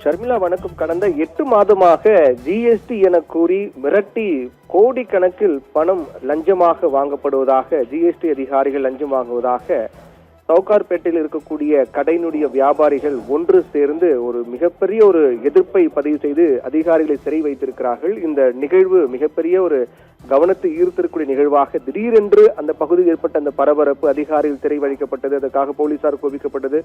ஷர்மிளா வணக்கம். கடந்த 8 மாதமாக ஜிஎஸ்டி என கூறி மிரட்டி கோடிக்கணக்கில் பணம் லஞ்சமாக வாங்கப்படுவதாக, ஜிஎஸ்டி அதிகாரிகள் லஞ்சம் வாங்குவதாக சவுகார்பேட்டையில் இருக்கக்கூடிய கடையினுடைய வியாபாரிகள் ஒன்று சேர்ந்து ஒரு மிகப்பெரிய ஒரு எதிர்ப்பை பதிவு செய்து அதிகாரிகளை சிறை வைத்திருக்கிறார்கள். இந்த நிகழ்வு மிகப்பெரிய ஒரு கவனத்தை ஈர்த்திருக்கூடிய நிகழ்வாக திடீரென்று அந்த பகுதியில் ஏற்பட்ட அந்த பரபரப்பு, அதிகாரிகள் சிறை வைக்கப்பட்டது, அதற்காக போலீசார் குவிக்கப்பட்டது,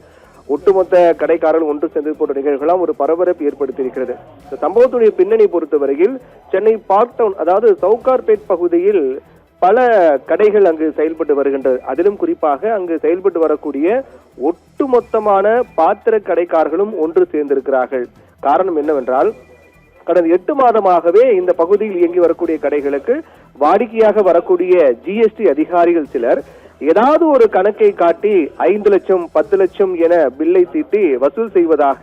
ஒட்டுமொத்த கடைக்காரர்கள் ஒன்று சேர்ந்து போன்ற நிகழ்வுகளாம் ஒரு பரபரப்பு ஏற்படுத்தியிருக்கிறது. இந்த சம்பவத்துடைய பின்னணி பொறுத்தவரையில் சென்னை பார்க் டவுன், அதாவது சவுகார்பேட் பகுதியில் பல கடைகள் அங்கு செயல்பட்டு வருகின்றது. அதிலும் குறிப்பாக அங்கு செயல்பட்டு வரக்கூடிய ஒட்டுமொத்தமான பாத்திர கடைக்காரர்களும் ஒன்று சேர்ந்திருக்கிறார்கள். காரணம் என்னவென்றால், கடந்த 8 மாதமாகவே இந்த பகுதியில் இயங்கி வரக்கூடிய கடைகளுக்கு வாடிக்கையாக வரக்கூடிய ஜிஎஸ்டி அதிகாரிகள் சிலர் ஏதாவது ஒரு கணக்கை காட்டி 5 லட்சம் 10 லட்சம் என பில்லை தீட்டி வசூல் செய்வதாக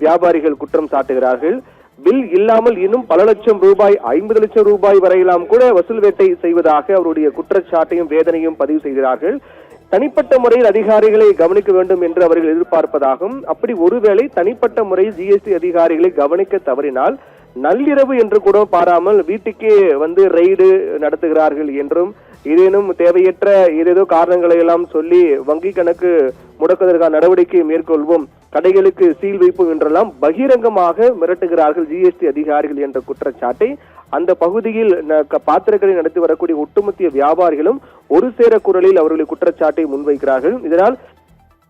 வியாபாரிகள் குற்றம் சாட்டுகிறார்கள். பில் இல்லாமல் இன்னும் பல லட்சம் ரூபாய், 50 லட்சம் ரூபாய் வரையிலாம் கூட வசூல் வேட்டை செய்வதாக அவருடைய குற்றச்சாட்டையும் வேதனையும் பதிவு செய்கிறார்கள். தனிப்பட்ட முறையில் அதிகாரிகளை கவனிக்க வேண்டும் என்று அவர்கள் எதிர்பார்ப்பதாகவும், அப்படி ஒருவேளை தனிப்பட்ட முறையில் ஜிஎஸ்டி அதிகாரிகளை கவனிக்க தவறினால் நள்ளிரவு என்று கூட பாராமல் வீட்டுக்கே வந்து ரெய்டு நடத்துகிறார்கள் என்றும், ஏதேனும் தேவையற்ற ஏதேதோ காரணங்களை எல்லாம் சொல்லி வங்கி கணக்கு முடக்குவதற்கான நடவடிக்கை மேற்கொள்வோம், கடைகளுக்கு சீல் வைப்போம் என்றெல்லாம் பகிரங்கமாக மிரட்டுகிறார்கள் ஜிஎஸ்டி அதிகாரிகள் என்ற குற்றச்சாட்டை அந்த பகுதியில் பாத்திரக்கடை நடத்தி வரக்கூடிய ஒட்டுமொத்த வியாபாரிகளும் ஒரு சேர குரலில் அவர்களுடைய குற்றச்சாட்டை முன்வைக்கிறார்கள். இதனால்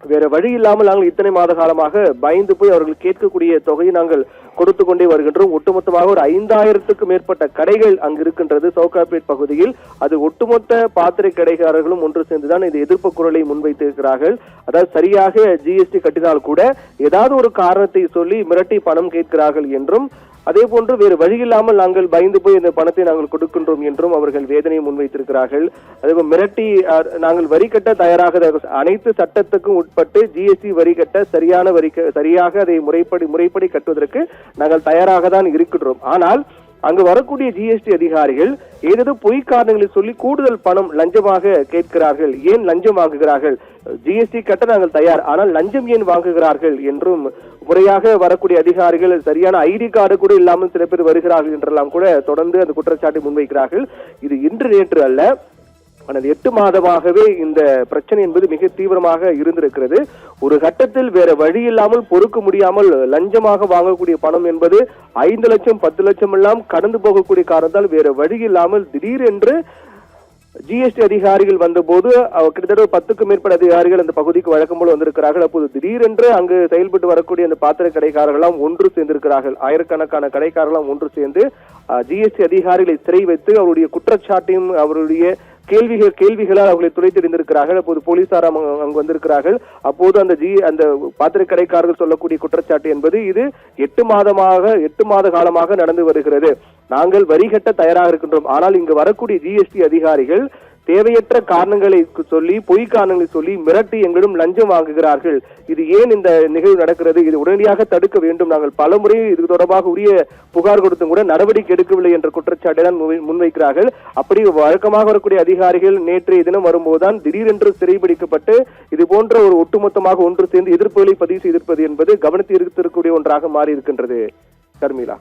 வேற வழி இல்லாமல் நாங்கள் இத்தனை மாத காலமாக பயந்து போய் அவர்கள் கேட்கக்கூடிய தொகையை நாங்கள் கொடுத்து கொண்டே வருகின்றோம். ஒட்டுமொத்தமாக ஒரு 5000க்கும் மேற்பட்ட கடைகள் அங்கு இருக்கின்றது சவுகார்பேட் பகுதியில். அது ஒட்டுமொத்த பாத்திரை கடைக்காரர்களும் ஒன்று சேர்ந்துதான் இந்த எதிர்ப்பு குரலை முன்வைத்திருக்கிறார்கள். அதாவது சரியாக ஜிஎஸ்டி கட்டினால் கூட ஏதாவது ஒரு காரணத்தை சொல்லி மிரட்டி பணம் கேட்கிறார்கள் என்றும், அதே போன்று வேறு வழியில்லாமல் நாங்கள் பயந்து போய் இந்த பணத்தை நாங்கள் கொடுக்கின்றோம் என்றும் அவர்கள் வேதனையை முன்வைத்திருக்கிறார்கள். அதேபோல் மிரட்டி நாங்கள் வரி கட்ட தயாராக, அனைத்து சட்டத்துக்கும் உட்பட்டு ஜிஎஸ்டி வரி கட்ட சரியாக அதை முறைப்படி கட்டுவதற்கு நாங்கள் தயாராக தான் இருக்கின்றோம். ஆனால் அங்கு வரக்கூடிய ஜிஎஸ்டி அதிகாரிகள் ஏதேதோ பொய் காரணங்களை சொல்லி கூடுதல் பணம் லஞ்சமாக கேட்கிறார்கள். ஏன் லஞ்சம் வாங்குகிறார்கள்? ஜிஎஸ்டி கட்ட நாங்கள் தயார், ஆனால் லஞ்சம் ஏன் வாங்குகிறார்கள் என்றும், முறையாக வரக்கூடிய அதிகாரிகள் சரியான ஐடி கார்டு கூட இல்லாமல் சில பேர் வருகிறார்கள் என்றெல்லாம் கூட தொடர்ந்து அந்த குற்றச்சாட்டை முன்வைக்கிறார்கள். இது இன்று நேற்று அல்ல, ஆனால் 8 மாதமாகவே இந்த பிரச்சனை என்பது மிக தீவிரமாக இருந்திருக்கிறது. ஒரு கட்டத்தில் வேற வழி இல்லாமல் பொறுக்க முடியாமல் லஞ்சமாக வாங்கக்கூடிய பணம் என்பது 5 லட்சம் 10 லட்சம் எல்லாம் கடந்து போகக்கூடிய காரணத்தால் வேற வழி இல்லாமல் திடீரென்று ஜிஎஸ்டி அதிகாரிகள் வந்தபோது கிட்டத்தட்ட 10க்கும் மேற்பட்ட அதிகாரிகள் அந்த பகுதிக்கு வழக்கம் போல வந்திருக்கிறார்கள். அப்போது திடீரென்று அங்கு செயல்பட்டு வரக்கூடிய அந்த பாத்திர கடைக்காரர்களாம் ஒன்று சேர்ந்திருக்கிறார்கள். ஆயிரக்கணக்கான கடைக்காரர்களாம் ஒன்று சேர்ந்து ஜிஎஸ்டி அதிகாரிகளை சிறை வைத்து அவருடைய குற்றச்சாட்டையும் அவருடைய கேள்விகளால் அவர்களை துளைத்தெறிந்திருக்கிறார்கள். அப்போது போலீசார் அங்கு வந்திருக்கிறார்கள். அப்போது அந்த பாத்திர கடைக்காரர்கள் சொல்லக்கூடிய குற்றச்சாட்டு என்பது இது 8 மாத காலமாக நடந்து வருகிறது, நாங்கள் வரி கட்ட தயாராக இருக்கின்றோம், ஆனால் இங்கு வரக்கூடிய ஜிஎஸ்டி அதிகாரிகள் தேவையற்ற காரணங்களை சொல்லி, பொய் காரணங்களை சொல்லி மிரட்டி எங்களிடம் லஞ்சம் வாங்குகிறார்கள். இது ஏன் இந்த நிகழ்வு நடக்கிறது? இது உடனடியாக தடுக்க வேண்டும். நாங்கள் பலமுறை இது தொடர்பாக உரிய புகார் கொடுத்தும் கூட நடவடிக்கை எடுக்கவில்லை என்ற குற்றச்சாட்டை தான் முன்வைக்கிறார்கள். அப்படி வழக்கமாக வரக்கூடிய அதிகாரிகள் நேற்றைய தினம் வரும்போதுதான் திடீரென்று சிறைபிடிக்கப்பட்டு இது போன்ற ஒரு ஒட்டுமொத்தமாக ஒன்று சேர்ந்து எதிர்ப்புகளை பதிவு செய்திருப்பது என்பது கவனத்தில் இருக்கக்கூடிய ஒன்றாக மாறி இருக்கின்றது. ஷர்மிளா,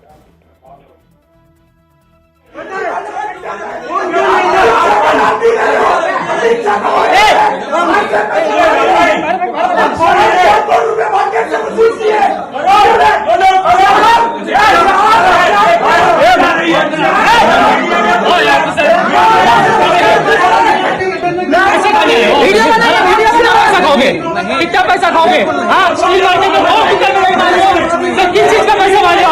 कितना पैसा खाओगे? हाँ, किस चीज का पैसा मांगे?